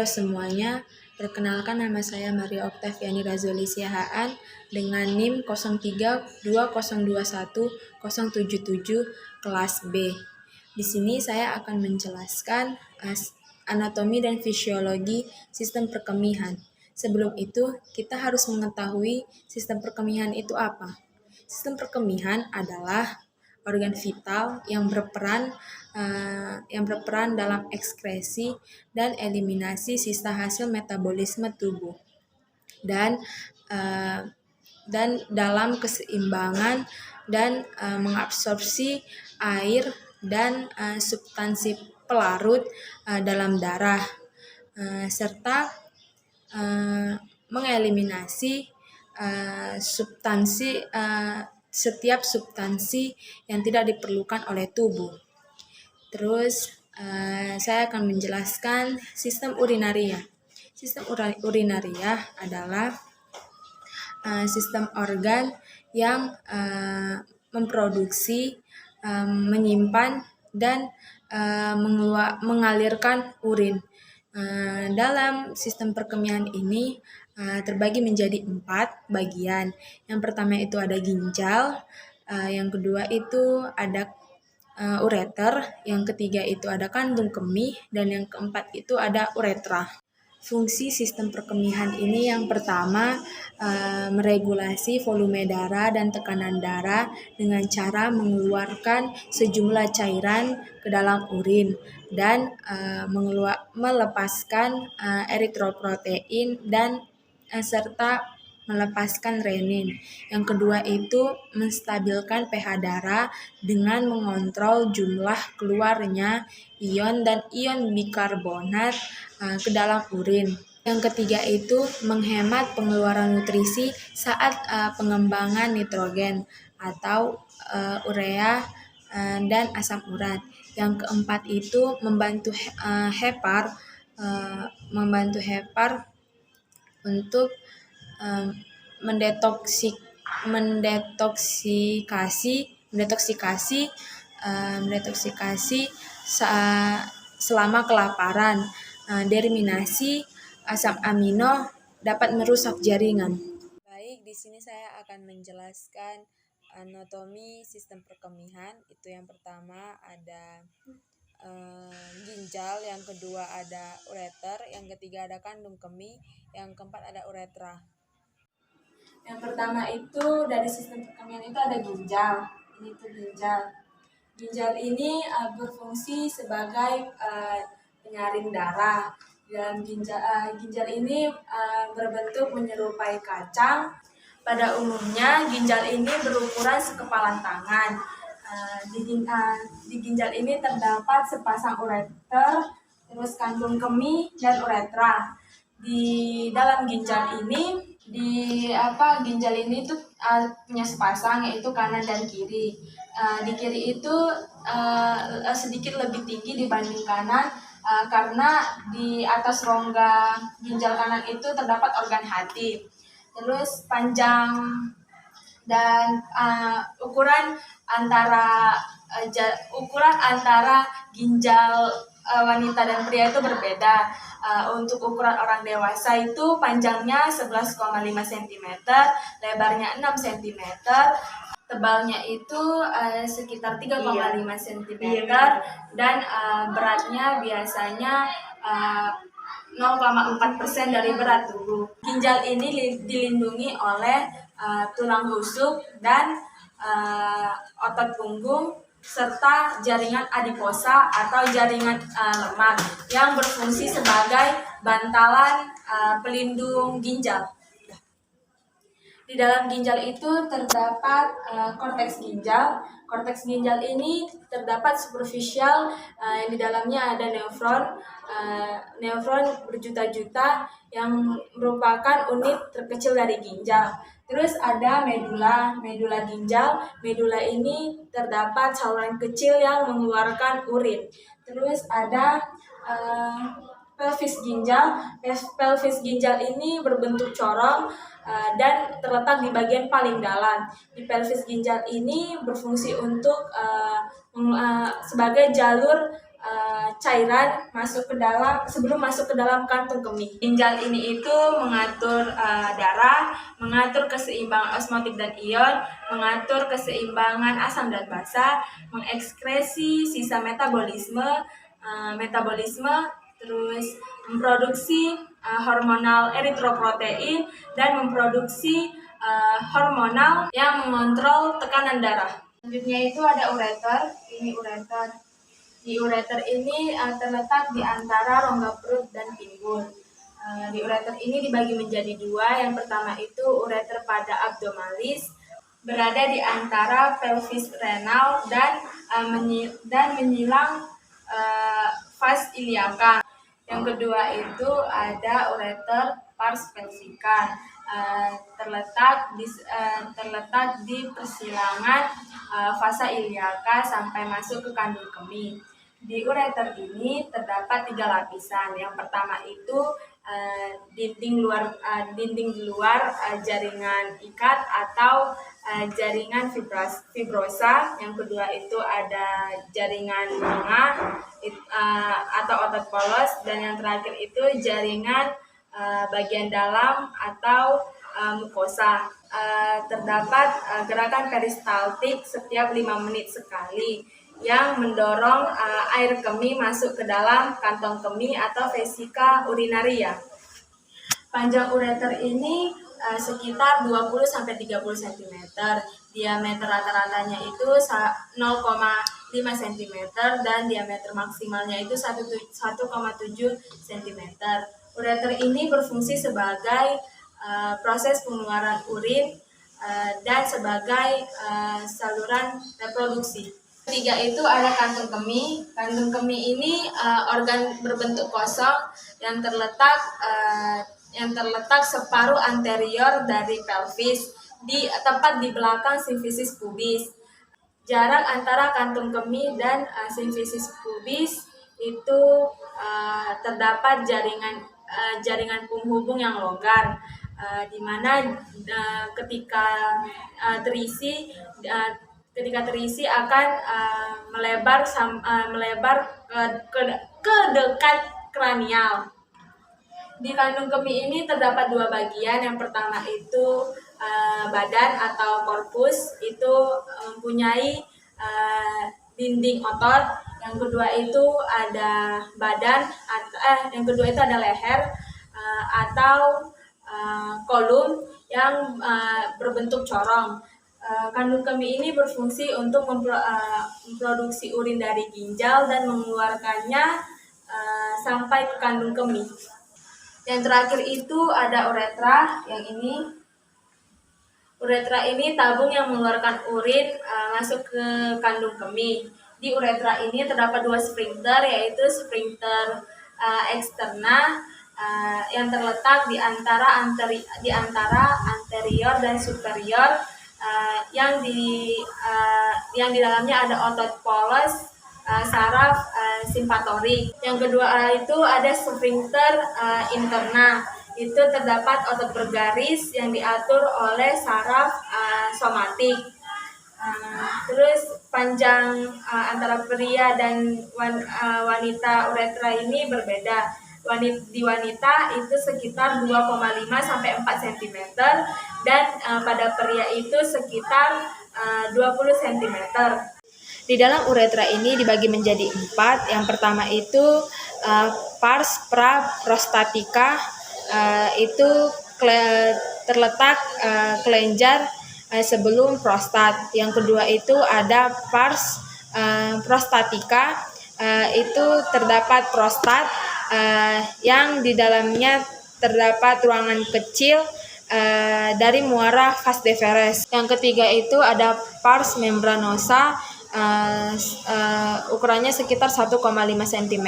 Halo semuanya, perkenalkan nama saya Maria Oktaviani Razoli Siahaan dengan NIM 0320210077 kelas B. Di sini saya akan menjelaskan anatomi dan fisiologi sistem perkemihan. Sebelum itu, kita harus mengetahui sistem perkemihan itu apa. Sistem perkemihan adalah organ vital yang berperan dalam ekskresi dan eliminasi sisa hasil metabolisme tubuh dan dalam keseimbangan dan mengabsorpsi air dan substansi pelarut dalam darah serta mengeliminasi setiap substansi yang tidak diperlukan oleh tubuh. Terus saya akan menjelaskan sistem urinaria. Sistem urinaria adalah sistem organ yang memproduksi, menyimpan, dan mengalirkan urin. Dalam sistem perkemihan ini terbagi menjadi 4 bagian. Yang pertama itu ada ginjal, yang kedua itu ada ureter, yang ketiga itu ada kandung kemih, dan yang keempat itu ada uretra. Fungsi sistem perkemihan ini yang pertama meregulasi volume darah dan tekanan darah dengan cara mengeluarkan sejumlah cairan ke dalam urin dan melepaskan eritroprotein dan serta melepaskan renin. Yang kedua itu menstabilkan pH darah dengan mengontrol jumlah keluarnya ion dan ion bikarbonat ke dalam urin. Yang ketiga itu menghemat pengeluaran nutrisi saat pengembangan nitrogen atau urea dan asam urat. Yang keempat itu membantu hepar untuk mendetoksikasi selama kelaparan. Determinasi asam amino dapat merusak jaringan. Baik, di sini saya akan menjelaskan anatomi sistem perkemihan. Itu yang pertama ada ginjal, yang kedua ada ureter, yang ketiga ada kandung kemih, yang keempat ada uretra. Yang pertama itu dari sistem perkemihan itu ada ginjal. Ini tuh ginjal. Ginjal ini berfungsi sebagai penyaring darah. Dan ginjal ini berbentuk menyerupai kacang. Pada umumnya ginjal ini berukuran sekepalan tangan. Di ginjal ini terdapat sepasang ureter, terus kandung kemih dan uretra. Di dalam ginjal ini ginjal ini tuh punya sepasang, yaitu kanan dan kiri. Di kiri itu sedikit lebih tinggi dibanding kanan karena di atas rongga ginjal kanan itu terdapat organ hati. Terus panjang dan ukuran antara ginjal wanita dan pria itu berbeda. Untuk ukuran orang dewasa itu panjangnya 11,5 cm, lebarnya 6 cm, tebalnya itu sekitar 3,5 cm, dan beratnya biasanya 0,4% dari berat tubuh. Ginjal ini dilindungi oleh tulang rusuk dan otot punggung serta jaringan adiposa atau jaringan lemak yang berfungsi sebagai bantalan pelindung ginjal. Di dalam ginjal itu terdapat korteks ginjal. Korteks ginjal ini terdapat superficial, di dalamnya ada nefron berjuta-juta yang merupakan unit terkecil dari ginjal. Terus ada medula ginjal. Medula ini terdapat saluran kecil yang mengeluarkan urin. Terus ada pelvis ginjal. Pelvis ginjal ini berbentuk corong dan terletak di bagian paling dalam. Di pelvis ginjal ini berfungsi untuk sebagai jalur cairan sebelum masuk ke dalam kantung kemih. Ginjal ini itu mengatur darah, mengatur keseimbangan osmotik dan ion, mengatur keseimbangan asam dan basa, mengekskresi sisa metabolisme, terus memproduksi hormonal eritroprotein dan memproduksi hormonal yang mengontrol tekanan darah. Selanjutnya itu ada ureter. Ini ureter. Di ureter ini terletak di antara rongga perut dan pinggul. Di ureter ini dibagi menjadi dua. Yang pertama itu ureter pada abdomalis, berada di antara pelvis renal dan menyilang vas iliaca. Yang kedua itu ada ureter pars pelvica, terletak di persilangan vasa iliaca sampai masuk ke kandung kemih. Di ureter ini terdapat 3 lapisan. Yang pertama itu dinding di luar jaringan ikat atau jaringan fibrosa. Yang kedua itu ada jaringan bunga atau otot polos, dan yang terakhir itu jaringan bagian dalam atau mukosa. Terdapat gerakan peristaltik setiap 5 menit sekali yang mendorong air kemih masuk ke dalam kantong kemih atau vesika urinaria. Panjang ureter ini sekitar 20-30 cm. Diameter rata-ratanya itu 0,5 cm dan diameter maksimalnya itu 1,7 cm. Ureter ini berfungsi sebagai proses pengeluaran urin dan sebagai saluran reproduksi. Ketiga itu ada kantung kemih. Kantung kemih ini organ berbentuk kosong yang terletak separuh anterior dari pelvis, tepat di belakang simfisis pubis. Jarak antara kantung kemih dan simfisis pubis itu terdapat jaringan penghubung yang longgar, di mana ketika terisi akan melebar ke dekat kranial. Di kandung kemih ini terdapat 2 bagian. Yang pertama itu badan atau korpus, itu mempunyai dinding otot. Yang kedua itu ada leher atau kolum yang berbentuk corong. Kandung kemih ini berfungsi untuk memproduksi urin dari ginjal dan mengeluarkannya sampai ke kandung kemih. Yang terakhir itu ada uretra. Yang ini uretra ini tabung yang mengeluarkan urin masuk ke kandung kemih. Di uretra ini terdapat 2 sphincter, yaitu sphincter eksterna yang terletak di antara anterior dan superior, yang di dalamnya ada otot polos, saraf simpatorik. Yang kedua itu ada sphincter interna. Itu terdapat otot bergaris yang diatur oleh saraf somatik. Terus panjang antara pria dan wanita uretra ini berbeda. Di wanita itu sekitar 2,5 sampai 4 cm dan pada pria itu sekitar 20 cm. Di dalam uretra ini dibagi menjadi 4. Yang pertama itu pars praprostatica, itu terletak kelenjar sebelum prostat. Yang kedua itu ada pars prostatica, itu terdapat prostat yang di dalamnya terdapat ruangan kecil dari muara vas deferens. Yang ketiga itu ada pars membranosa, ukurannya sekitar 1,5 cm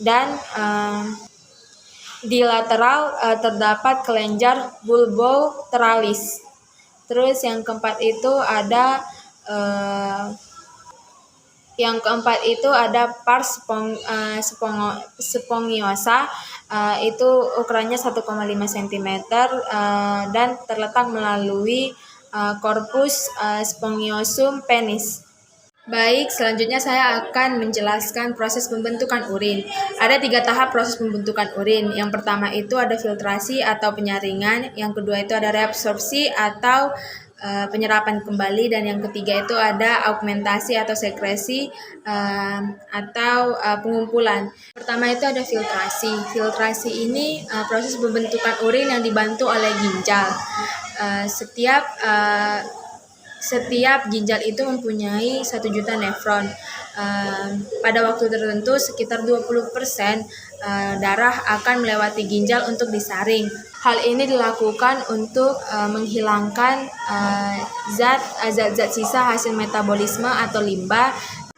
dan di lateral terdapat kelenjar bulbotralis. Terus yang keempat itu ada pars spongiosa, itu ukurannya 1,5 cm dan terletak melalui corpus spongiosum penis. Baik, selanjutnya saya akan menjelaskan proses pembentukan urin. Ada 3 tahap proses pembentukan urin. Yang pertama itu ada filtrasi atau penyaringan, yang kedua itu ada reabsorpsi atau penyerapan kembali, dan yang ketiga itu ada augmentasi atau sekresi atau pengumpulan. Pertama itu ada filtrasi. Filtrasi ini proses pembentukan urin yang dibantu oleh ginjal. Setiap ginjal itu mempunyai 1 juta nefron. Pada waktu tertentu sekitar 20% darah akan melewati ginjal untuk disaring. Hal ini dilakukan untuk menghilangkan zat-zat sisa hasil metabolisme atau limbah.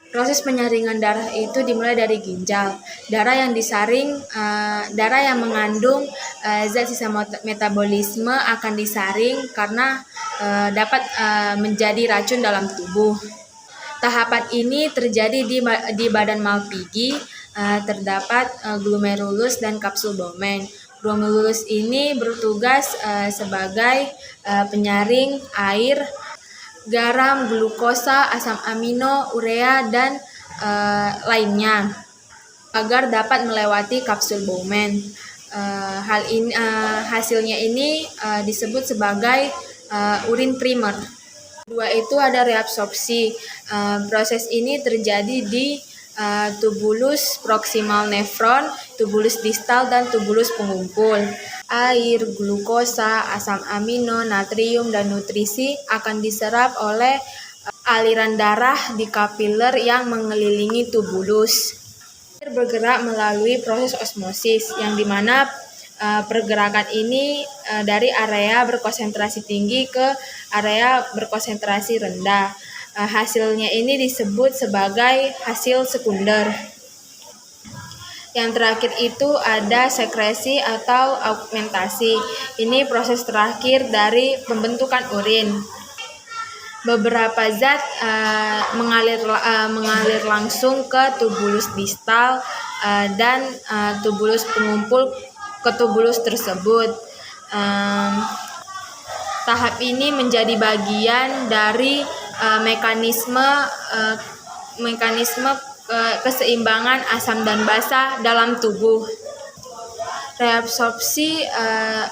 Proses penyaringan darah itu dimulai dari ginjal. Darah yang mengandung zat sisa metabolisme akan disaring karena dapat menjadi racun dalam tubuh. Tahapan ini terjadi di badan Malpighi. Terdapat glomerulus dan kapsul Bowman. Glomerulus ini bertugas sebagai penyaring air, garam, glukosa, asam amino, urea, dan lainnya agar dapat melewati kapsul Bowman. Hasilnya ini disebut sebagai urin primer. Kedua itu ada reabsorpsi. Proses ini terjadi di tubulus proximal nefron, tubulus distal, dan tubulus pengumpul. Air, glukosa, asam amino, natrium, dan nutrisi akan diserap oleh aliran darah di kapiler yang mengelilingi tubulus. Air bergerak melalui proses osmosis, yang dimana pergerakan ini dari area berkonsentrasi tinggi ke area berkonsentrasi rendah. Hasilnya ini disebut sebagai hasil sekunder. Yang terakhir itu ada sekresi atau augmentasi. Ini proses terakhir dari pembentukan urin. Beberapa zat mengalir langsung ke tubulus distal dan tubulus pengumpul ke tubulus tersebut. Tahap ini menjadi bagian dari mekanisme keseimbangan asam dan basa dalam tubuh. Reabsorpsi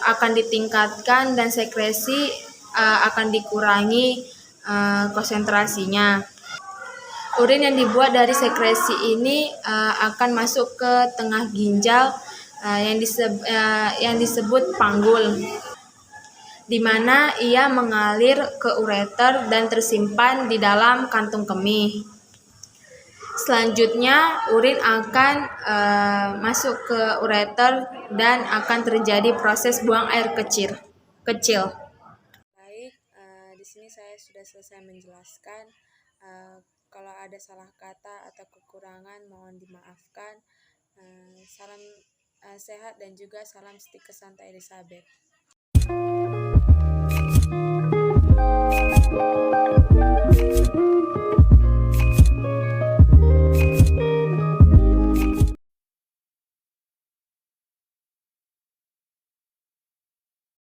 akan ditingkatkan dan sekresi akan dikurangi konsentrasinya. Urin yang dibuat dari sekresi ini akan masuk ke tengah ginjal yang disebut panggul, di mana ia mengalir ke ureter dan tersimpan di dalam kantung kemih. Selanjutnya, urin akan masuk ke ureter dan akan terjadi proses buang air kecil. Baik, di sini saya sudah selesai menjelaskan. Kalau ada salah kata atau kekurangan mohon dimaafkan. Salam sehat dan juga salam Stikes Santa Elizabeth.